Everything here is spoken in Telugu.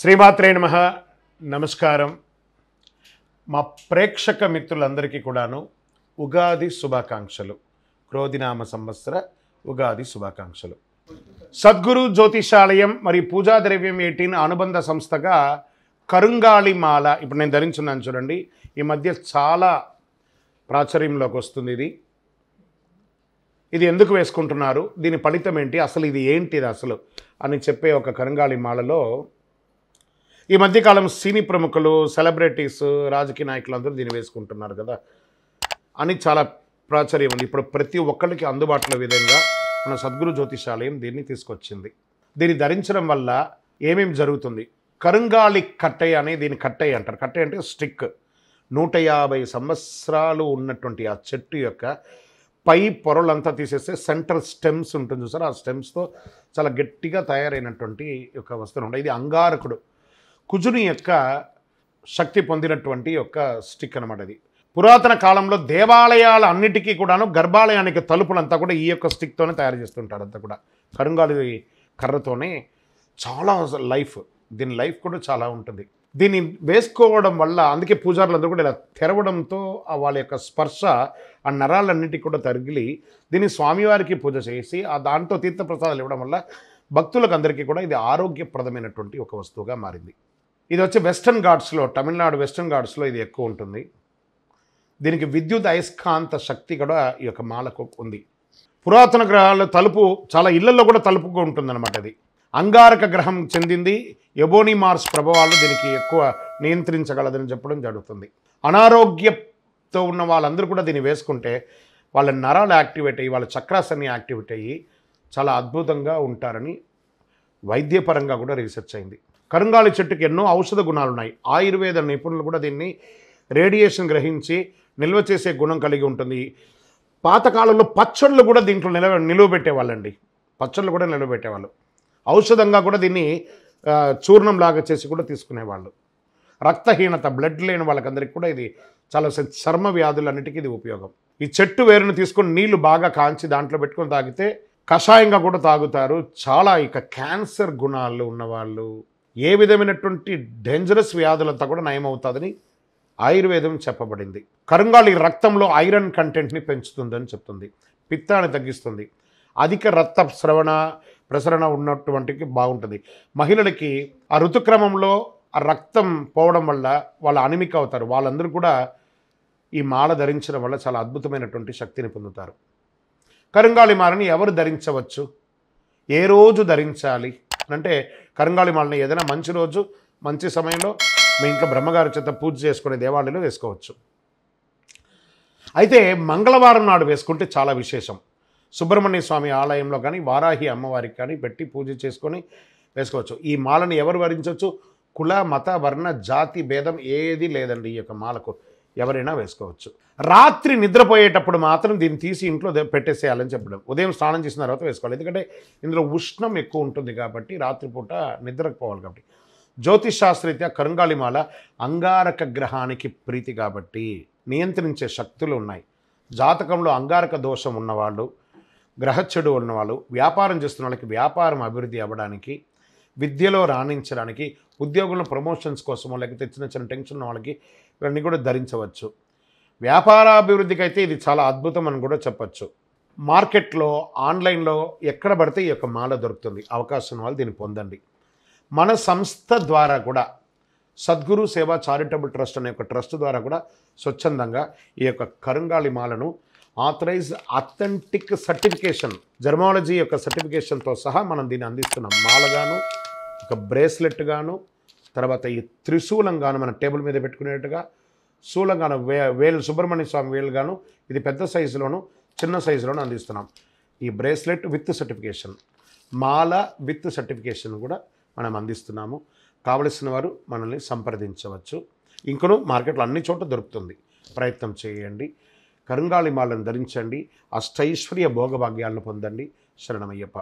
శ్రీమాత్రే నమః. నమస్కారం. మా ప్రేక్షక మిత్రులందరికీ కూడాను ఉగాది శుభాకాంక్షలు. క్రోధినామ సంవత్సర ఉగాది శుభాకాంక్షలు. సద్గురు జ్యోతిషాలయం మరియు పూజా ద్రవ్యం 18 అనుబంధ సంస్థగా కరుంగాళి మాల ఇప్పుడు నేను ధరించున్నాను చూడండి. ఈ మధ్య చాలా ప్రాచుర్యంలోకి వస్తుంది. ఇది ఎందుకు వేసుకుంటున్నారు, దీని ఫలితం ఏంటి, అసలు ఇది ఏంటిది అసలు అని చెప్పే ఒక కరుంగాళి మాలలో ఈ మధ్యకాలం సినీ ప్రముఖులు, సెలబ్రిటీస్, రాజకీయ నాయకులు అందరూ దీన్ని వేసుకుంటున్నారు కదా అని చాలా ప్రాచుర్యం ఉంది. ఇప్పుడు ప్రతి ఒక్కరికి అందుబాటులో విధంగా మన సద్గురు జ్యోతిషాలయం దీన్ని తీసుకొచ్చింది. దీన్ని ధరించడం వల్ల ఏమేమి జరుగుతుంది? కరుంగాళి కట్టె అని దీన్ని కట్టె అంటారు. కట్టె అంటే స్టిక్. 150 సంవత్సరాలు ఉన్నటువంటి ఆ చెట్టు యొక్క పై పొరలంతా తీసేస్తే సెంట్రల్ స్టెమ్స్ ఉంటుంది చూసారు. ఆ స్టెమ్స్తో చాలా గట్టిగా తయారైనటువంటి ఒక వస్తువు ఉంటుంది. ఇది అంగారకుడు, కుజుని యొక్క శక్తి పొందినటువంటి ఒక స్టిక్ అనమాట. ఇది పురాతన కాలంలో దేవాలయాల అన్నిటికీ కూడాను గర్భాలయానికి తలుపులంతా కూడా ఈ యొక్క స్టిక్తోనే తయారు చేస్తుంటారు. అంతా కూడా కరుంగాళి కర్రతోనే. చాలా లైఫ్, దీని లైఫ్ కూడా చాలా ఉంటుంది. దీన్ని వేసుకోవడం వల్ల అందుకే పూజారులందరూ కూడా ఇలా తెరవడంతో వాళ్ళ యొక్క స్పర్శ ఆ నరాలన్నిటికీ కూడా తగిలి దీన్ని స్వామివారికి పూజ చేసి ఆ దాంతో తీర్థప్రసాదాలు ఇవ్వడం వల్ల భక్తులకు అందరికీ కూడా ఇది ఆరోగ్యప్రదమైనటువంటి ఒక వస్తువుగా మారింది. ఇది వచ్చి వెస్టర్న్ ఘాట్స్లో, తమిళనాడు వెస్టర్న్ ఘాట్స్లో ఇది ఎక్కువ ఉంటుంది. దీనికి విద్యుత్ అయస్కాంత శక్తి కూడా ఈ యొక్క మాలకు ఉంది. పురాతన గ్రహాల తలుపు చాలా ఇళ్లలో కూడా తలుపుగా ఉంటుందన్నమాట. ఇది అంగారక గ్రహం చెందింది. ఎబోనీ మార్స్ ప్రభావాలు దీనికి ఎక్కువ నియంత్రించగలదని చెప్పడం జరుగుతుంది. అనారోగ్యంతో ఉన్న వాళ్ళందరూ కూడా దీన్ని వేసుకుంటే వాళ్ళ నరాలు యాక్టివేట్ అయ్యి వాళ్ళ చక్రాస్ అన్ని యాక్టివేట్ అయ్యి చాలా అద్భుతంగా ఉంటారని వైద్యపరంగా కూడా రీసెర్చ్ అయింది. కరుంగాళి చెట్టుకి ఎన్నో ఔషధ గుణాలు ఉన్నాయి. ఆయుర్వేద నిపుణులు కూడా దీన్ని రేడియేషన్ గ్రహించి నిల్వ చేసే గుణం కలిగి ఉంటుంది. పాతకాలంలో పచ్చళ్ళు కూడా దీంట్లో నిలువ పెట్టేవాళ్ళండి. పచ్చళ్ళు కూడా నిలవబెట్టేవాళ్ళు. ఔషధంగా కూడా దీన్ని చూర్ణం లాగా చేసి కూడా తీసుకునేవాళ్ళు. రక్తహీనత, బ్లడ్ లేని వాళ్ళకందరికీ కూడా ఇది చాలా చర్మ వ్యాధులన్నిటికీ ఇది ఉపయోగం. ఈ చెట్టు వేరును తీసుకొని నీళ్లు బాగా కాంచి దాంట్లో పెట్టుకొని తాగితే కషాయంగా కూడా తాగుతారు. చాలా ఇక క్యాన్సర్ గుణాలు ఉన్నవాళ్ళు, ఏ విధమైనటువంటి డేంజరస్ వ్యాధులంతా కూడా నయమవుతుందని ఆయుర్వేదం చెప్పబడింది. కరుంగాళి రక్తంలో ఐరన్ కంటెంట్ని పెంచుతుందని చెప్తుంది. పిత్తాన్ని తగ్గిస్తుంది. అధిక రక్త ప్రసరణ ఉన్నటువంటికి బాగుంటుంది. మహిళలకి ఆ ఋతుక్రమంలో ఆ రక్తం పోవడం వల్ల వాళ్ళు అనిమిక్ అవుతారు. వాళ్ళందరూ కూడా ఈ మాల ధరించడం వల్ల చాలా అద్భుతమైనటువంటి శక్తిని పొందుతారు. కరుంగాళి మాలని ఎవరు ధరించవచ్చు, ఏ రోజు ధరించాలి అంటే కరుంగాళి మాలని ఏదైనా మంచి రోజు మంచి సమయంలో మీ ఇంట్లో బ్రహ్మగారి చేత పూజ చేసుకునే దేవాలయంలో వేసుకోవచ్చు. అయితే మంగళవారం నాడు వేసుకుంటే చాలా విశేషం. సుబ్రహ్మణ్య స్వామి ఆలయంలో కానీ వారాహి అమ్మవారికి కానీ పెట్టి పూజ చేసుకొని వేసుకోవచ్చు. ఈ మాలను ఎవరు ధరించవచ్చు? కుల, మత, వర్ణ, జాతి భేదం ఏది లేదండి. ఈ యొక్క మాలకు ఎవరైనా వేసుకోవచ్చు. రాత్రి నిద్రపోయేటప్పుడు మాత్రం దీన్ని తీసి ఇంట్లో పెట్టేసేయాలని చెప్పడం. ఉదయం స్నానం చేసిన తర్వాత వేసుకోవాలి. ఎందుకంటే ఇందులో ఉష్ణం ఎక్కువ ఉంటుంది కాబట్టి రాత్రిపూట నిద్రపోవాలి కాబట్టి. జ్యోతిష్ శాస్త్రరీత్యా కరుంగాళి మాల అంగారక గ్రహానికి ప్రీతి కాబట్టి నియంత్రించే శక్తులు ఉన్నాయి. జాతకంలో అంగారక దోషం ఉన్నవాళ్ళు, గ్రహచెడు ఉన్నవాళ్ళు, వ్యాపారం చేస్తున్న వాళ్ళకి వ్యాపారం అభివృద్ధి అవ్వడానికి, విద్యలో రాణించడానికి, ఉద్యోగంలో ప్రమోషన్స్ కోసమో లేకపోతే చిన్న చిన్న టెన్షన్ ఉన్న వాళ్ళకి ఇవన్నీ కూడా ధరించవచ్చు. వ్యాపారాభివృద్ధికి అయితే ఇది చాలా అద్భుతం అని కూడా చెప్పచ్చు. మార్కెట్లో, ఆన్లైన్లో ఎక్కడ పడితే ఈ యొక్క మాల దొరుకుతుంది. అవకాశం వాళ్ళు దీన్ని పొందండి. మన సంస్థ ద్వారా కూడా సద్గురు సేవా చారిటబుల్ ట్రస్ట్ అనే ఒక ట్రస్ట్ ద్వారా కూడా స్వచ్ఛందంగా ఈ యొక్క కరుంగాళి మాలను ఆథరైజ్డ్ అథెంటిక్ సర్టిఫికేషన్, జర్మాలజీ యొక్క సర్టిఫికేషన్తో సహా మనం దీన్ని అందిస్తున్నాం. మాలగాను, ఒక బ్రేస్లెట్ గాను, తర్వాత ఈ త్రిశూలంగాను మన టేబుల్ మీద పెట్టుకునేట్టుగా, శూలంగాను వేలు సుబ్రహ్మణ్య స్వామి వేలుగాను, ఇది పెద్ద సైజులోను చిన్న సైజులోను అందిస్తున్నాం. ఈ bracelet with certification, Mala with certification కూడా మనం అందిస్తున్నాము. కావలసిన వారు మనల్ని సంప్రదించవచ్చు. ఇంకనూ మార్కెట్లో అన్ని చోట్ల దొరుకుతుంది. ప్రయత్నం చేయండి. కరుంగాళి మాలను ధరించండి. అష్టైశ్వర్య భోగభాగ్యాలను పొందండి. శరణమయ్యప్ప.